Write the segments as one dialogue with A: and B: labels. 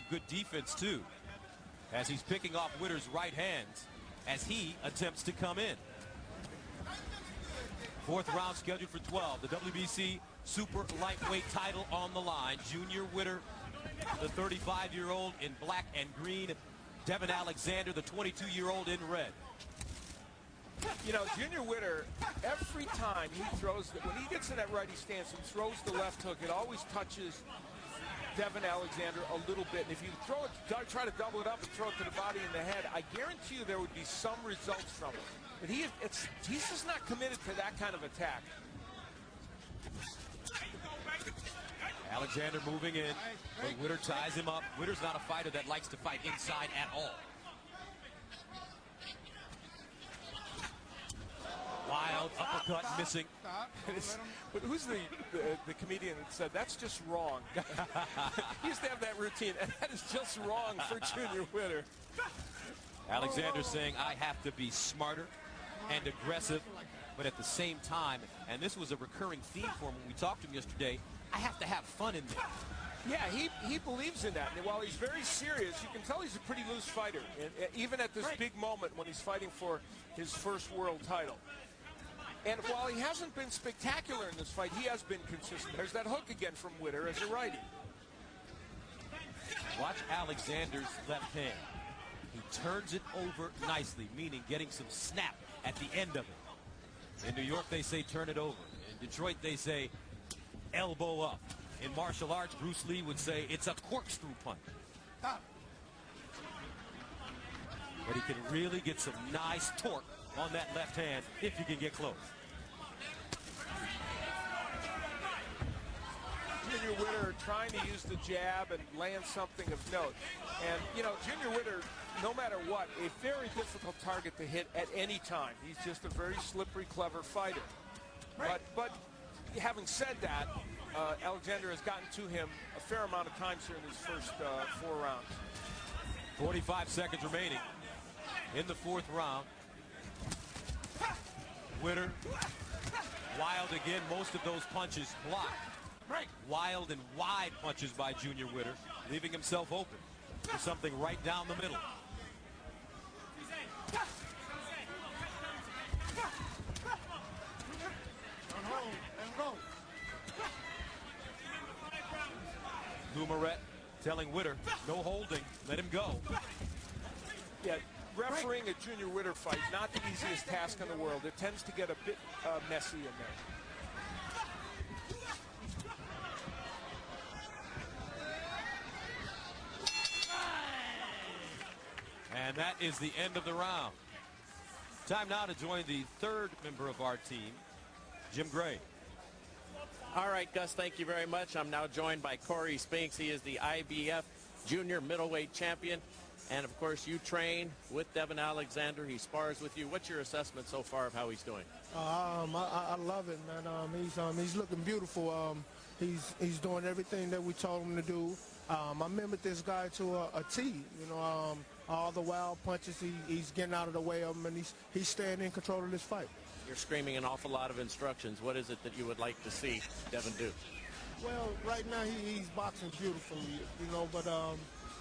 A: some good defense, too, as he's picking off Witter's right hands as he attempts to come in. Fourth round scheduled for 12. The WBC Super Lightweight title on the line. Junior Witter, the 35-year-old in black and green. Devon Alexander, the 22-year-old in red.
B: You know, Junior Witter, every time he throws, when he gets in that righty stance and throws the left hook, it always touches Devon Alexander a little bit. And if you throw it, try to double it up and throw it to the body and the head, I guarantee you there would be some results from it. But he's just not committed to that kind of attack.
A: Alexander moving in, but Witter ties him up. Witter's not a fighter that likes to fight inside at all. Wild uppercut missing.
B: But who's the comedian that said that's just wrong? He used to have that routine, and that is just wrong for Junior Witter.
A: Alexander saying, I have to be smarter and aggressive, but at the same time, and this was a recurring theme for him when we talked to him yesterday, I have to have fun in there.
B: Yeah, he believes in that. And while he's very serious, you can tell he's a pretty loose fighter, and even at this big moment when he's fighting for his first world title. And while he hasn't been spectacular in this fight, he has been consistent. There's that hook again from Witter as a righty.
A: Watch Alexander's left hand. He turns it over nicely, meaning getting some snap at the end of it. In New York, they say turn it over. In Detroit, they say elbow up. In martial arts, Bruce Lee would say it's a corkscrew punch. But he can really get some nice torque on that left hand if you can get close.
B: Junior Witter trying to use the jab and land something of note. And, you know, Junior Witter, no matter what, a very difficult target to hit at any time. He's just a very slippery, clever fighter. But having said that, Alexander has gotten to him a fair amount of times here in these first 4 rounds.
A: 45 seconds remaining in the 4th round. Witter, wild again, most of those punches blocked. Wild and wide punches by Junior Witter, leaving himself open for something right down the middle. Lumaret telling Witter, no holding, let him go.
B: Yeah, refereeing a Junior Witter fight, not the easiest task in the world. It tends to get a bit messy in there.
A: And that is the end of the round. Time now to join the 3rd member of our team, Jim Gray.
C: All right, Gus, thank you very much. I'm now joined by Corey Spinks. He is the IBF Junior Middleweight Champion. And, of course, you train with Devon Alexander. He spars with you. What's your assessment so far of how he's doing?
D: I love it, man. He's looking beautiful. He's doing everything that we told him to do. I mimicked this guy to a T. You know, all the wild punches, he's getting out of the way of them, and he's staying in control of this fight.
C: You're screaming an awful lot of instructions. What is it that you would like to see Devon do?
D: Well, right now he's boxing beautifully, you know, but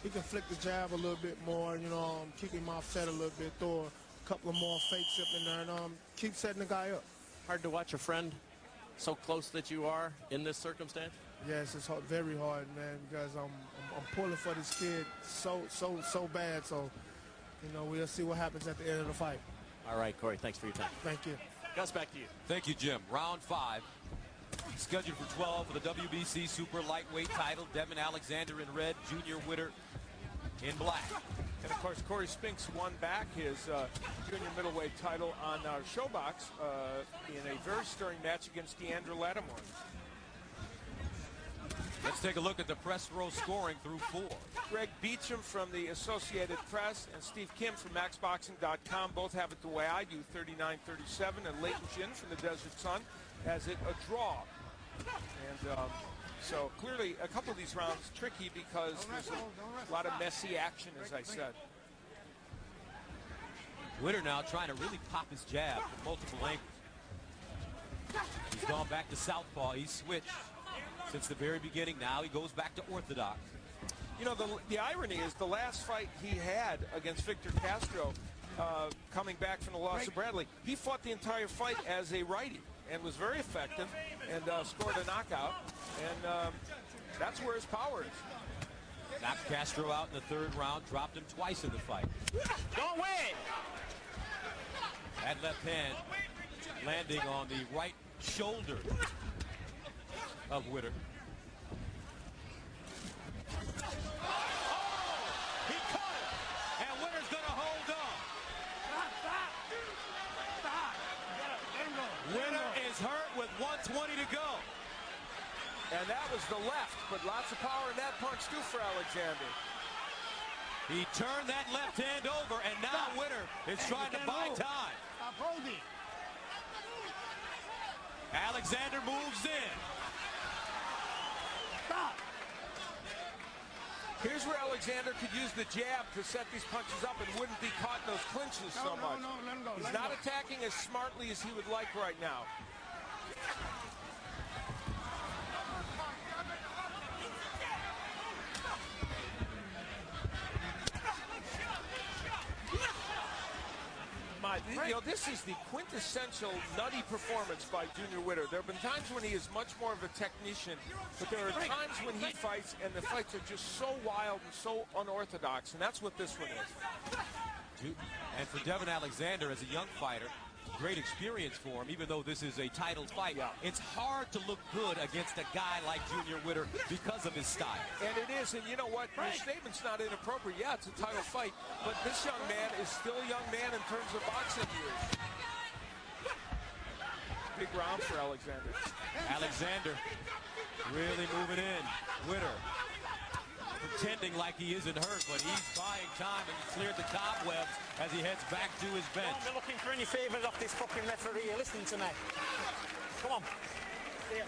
D: he can flick the jab a little bit more, you know, keep him offset a little bit, throw a couple of more fakes up in there, and keep setting the guy up.
C: Hard to watch a friend so close that you are in this circumstance?
D: Yes, it's hard, very hard, man, because I'm pulling for this kid so bad. So, you know, we'll see what happens at the end of the fight.
C: All right, Corey, thanks for your time.
D: Thank you.
C: Gus, back to you.
A: Thank you, Jim. Round 5, scheduled for 12 for the WBC Super Lightweight title. Devon Alexander in red, Junior Witter in black.
B: And, of course, Corey Spinks won back his junior middleweight title on our ShowBox in a very stirring match against Deandra Lattimore.
A: Let's take a look at the press row scoring through 4.
B: Greg Beecham from the Associated Press and Steve Kim from MaxBoxing.com both have it the way I do, 39-37, and Leighton Jin from the Desert Sun has it a draw. And so clearly a couple of these rounds tricky because there's a lot of messy action, as I said.
A: Witter now trying to really pop his jab from multiple angles. He's gone back to southpaw. He's switched since the very beginning. Now he goes back to orthodox.
B: You know, the irony is the last fight he had against Victor Castro, coming back from the loss of Bradley, he fought the entire fight as a righty and was very effective and scored a knockout. And that's where his power is.
A: Knocked Castro out in the third round, dropped him twice in the fight.
E: Don't win!
A: That left hand landing on the right shoulder of Witter. He caught it, and Witter's going to hold on. Witter is hurt with 120 to go.
B: And that was the left, but lots of power in that punch too for Alexander.
A: He turned that left hand over, and now Witter is trying to buy time. Alexander moves in.
B: Here's where Alexander could use the jab to set these punches up and wouldn't be caught in those clinches so much. He's not attacking as smartly as he would like right now. You know, this is the quintessential nutty performance by Junior Witter. There have been times when he is much more of a technician, but there are times when he fights and the fights are just so wild and so unorthodox, and that's what this one is.
A: And for Devon Alexander, as a young fighter, great experience for him, even though this is a title fight.
B: Yeah.
A: It's hard to look good against a guy like Junior Witter because of his style.
B: And it is, and you know what? Your statement's not inappropriate. Yeah, it's a title fight, but this young man is still a young man in terms of boxing years. Big round for Alexander.
A: Alexander really moving in. Witter pretending like he isn't hurt, but he's buying time and cleared the cobwebs as he heads back to his bench.
E: Don't be looking for any favours off this fucking referee. Listen to me. Come on. Yeah.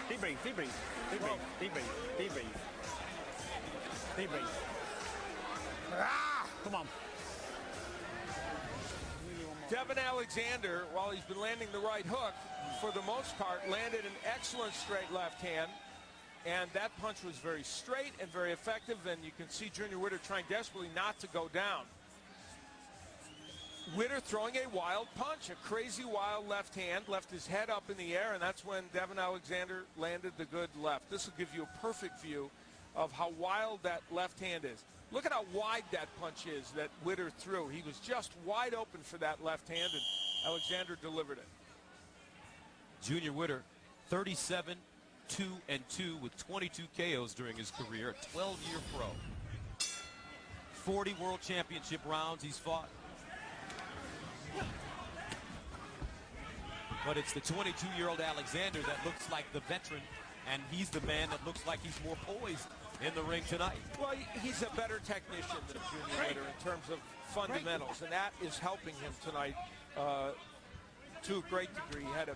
E: Deep breathe, deep breathe, deep breathe, deep breathe, deep breathe. Deep breathe. Come on.
B: Devon Alexander, while he's been landing the right hook, for the most part, landed an excellent straight left hand. And that punch was very straight and very effective, and you can see Junior Witter trying desperately not to go down. Witter throwing a wild punch, a crazy wild left hand, left his head up in the air, and that's when Devon Alexander landed the good left. This will give you a perfect view of how wild that left hand is. Look at how wide that punch is that Witter threw. He was just wide open for that left hand, and Alexander delivered it.
A: Junior Witter, 37-2-2 with 22 KOs during his career, a 12-year pro. 40 world championship rounds he's fought. But it's the 22-year-old Alexander that looks like the veteran, and he's the man that looks like he's more poised in the ring tonight.
B: Well, he's a better technician than Junior Hitter in terms of fundamentals, and that is helping him tonight to a great degree. He had a,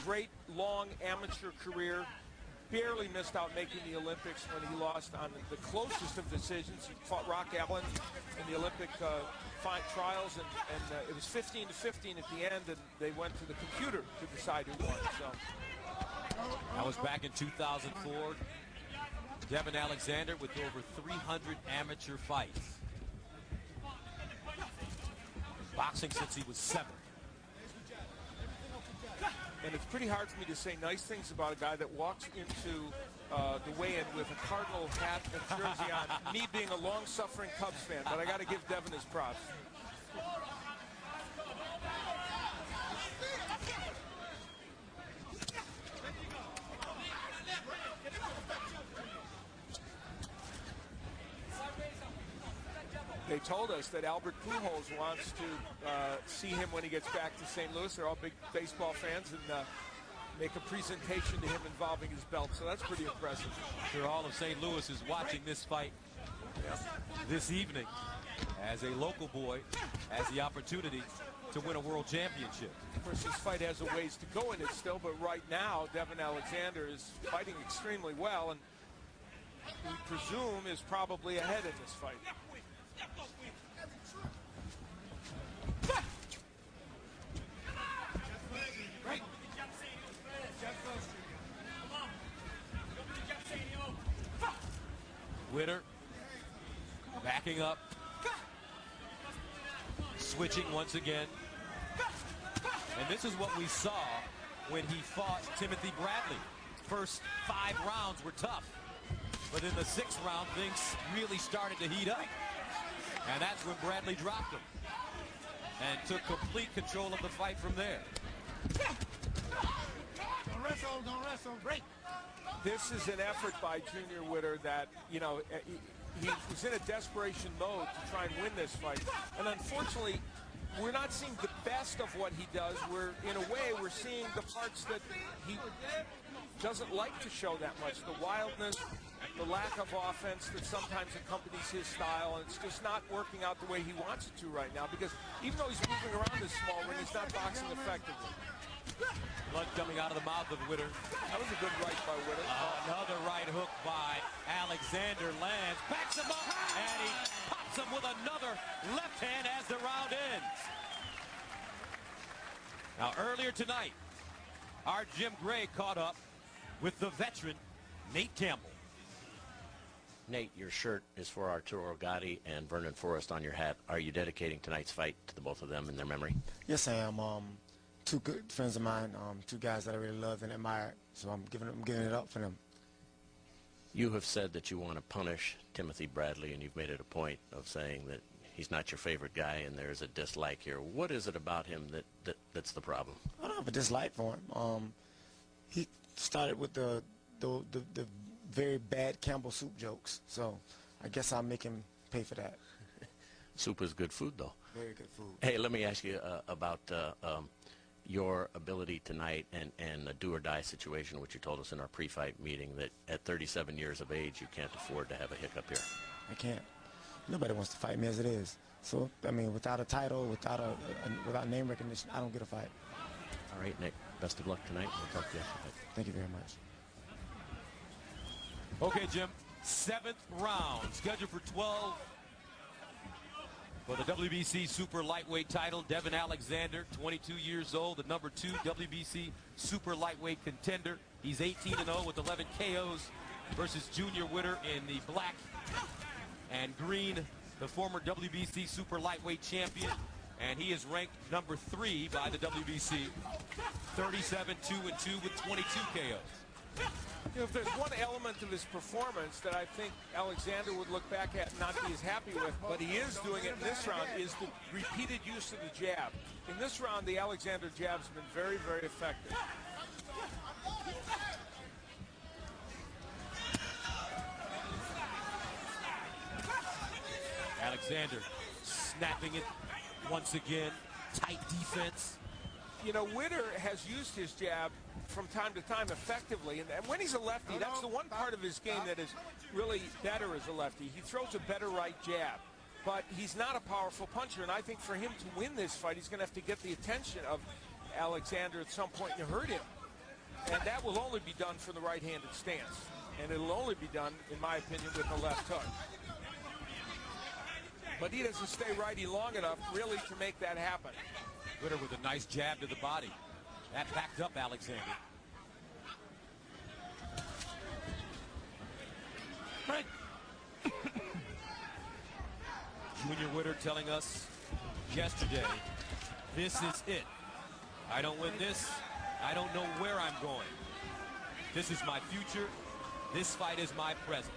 B: great long amateur career, barely missed out making the Olympics when he lost on the closest of decisions. He fought Rock Allen in the Olympic trials, and it was 15-15 at the end, and they went to the computer to decide who won. So
A: that was back in 2004. Devon Alexander with over 300 amateur fights. Boxing since he was 7.
B: And it's pretty hard for me to say nice things about a guy that walks into the weigh-in with a Cardinal hat and jersey on, me being a long-suffering Cubs fan, but I got to give Devon his props. They told us that Albert Pujols wants to see him when he gets back to St. Louis. They're all big baseball fans, and make a presentation to him involving his belt. So that's pretty impressive.
A: I'm sure all of St. Louis is watching this fight this evening, as a local boy has the opportunity to win a world championship.
B: Of course, this fight has a ways to go in it still, but right now, Devon Alexander is fighting extremely well, and we presume is probably ahead in this fight.
A: Witter backing up, switching once again. And this is what we saw when he fought Timothy Bradley. First 5 rounds were tough, but in the 6th round, things really started to heat up. And that's when Bradley dropped him and took complete control of the fight from there.
D: Don't wrestle, break.
B: This is an effort by Junior Witter that, you know, he was in a desperation mode to try and win this fight. And unfortunately, we're not seeing the best of what he does. In a way, we're seeing the parts that he doesn't like to show that much. The wildness, the lack of offense that sometimes accompanies his style, and it's just not working out the way he wants it to right now, because even though he's moving around this small ring, he's not boxing effectively.
A: Blood coming out of the mouth of Witter.
B: That was a good right by Witter.
A: Another right hook by Alexander lands, backs him up, and he pops him with another left hand as the round ends. Now, earlier tonight, our Jim Gray caught up with the veteran Nate Campbell.
C: Nate, your shirt is for Arturo Gatti and Vernon Forrest on your hat. Are you dedicating tonight's fight to the both of them in their memory?
F: Yes, I am. 2 good friends of mine, 2 guys that I really love and admire, so I'm giving it up for them.
C: You have said that you want to punish Timothy Bradley, and you've made it a point of saying that he's not your favorite guy and there's a dislike here. What is it about him that's the problem?
F: I don't have a dislike for him. He started with the very bad Campbell soup jokes, so I guess I'll make him pay for that.
C: Soup is good food, though.
F: Very good food.
C: Hey, let me ask you about your ability tonight and a do-or-die situation, which you told us in our pre-fight meeting, that at 37 years of age, you can't afford to have a hiccup here.
F: I can't. Nobody wants to fight me as it is. So, I mean, without a title, without name recognition, I don't get a fight.
C: All right, Nick, best of luck tonight. We'll talk to you after the fight.
F: Thank you very much.
A: Okay, Jim, 7th round, scheduled for 12 for the WBC Super Lightweight title. Devon Alexander, 22 years old, the number 2 WBC Super Lightweight contender. He's 18-0 with 11 KOs versus Junior Witter in the black and green, the former WBC Super Lightweight champion. And he is ranked number 3 by the WBC, 37-2-2 with 22 KOs.
B: You know, if there's one element of his performance that I think Alexander would look back at and not be as happy with, but he is doing it in this round, is the repeated use of the jab. In this round, the Alexander jab's been very, very effective.
A: Alexander snapping it once again, tight defense.
B: You know, Witter has used his jab from time to time effectively, and when he's a lefty, that's the one part of his game that is really better as a lefty. He throws a better right jab, but he's not a powerful puncher, and I think for him to win this fight, he's going to have to get the attention of Alexander at some point and hurt him, and that will only be done from the right-handed stance, and it'll only be done, in my opinion, with the left hook. But he doesn't stay righty long enough, really, to make that happen.
A: Witter with a nice jab to the body. That backed up Alexander.
E: Right.
A: Junior Witter telling us yesterday, this is it. I don't win this, I don't know where I'm going. This is my future. This fight is my present.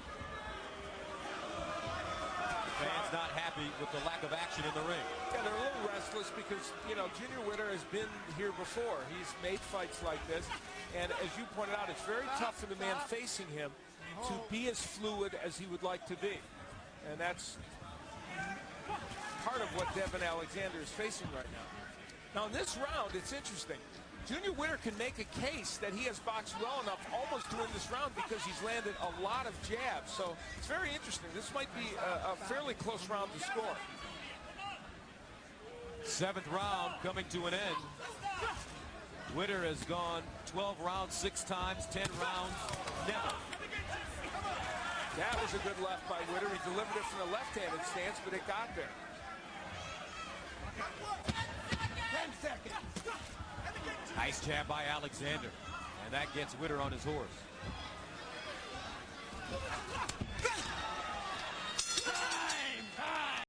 A: Fans not happy with the lack of action in the ring.
B: Yeah, they're a little restless because, you know, Junior Witter has been here before. He's made fights like this. And as you pointed out, it's very tough for the man facing him to be as fluid as he would like to be. And that's part of what Devon Alexander is facing right now. Now, in this round, it's interesting. Junior Witter can make a case that he has boxed well enough almost to win this round because he's landed a lot of jabs. So it's very interesting. This might be a fairly close round to score.
A: 7th round coming to an end. Witter has gone 12 rounds 6 times, 10 rounds never.
B: That was a good left by Witter. He delivered it from the left-handed stance, but it got there.
E: 10 seconds.
A: Nice jab by Alexander, and that gets Witter on his horse.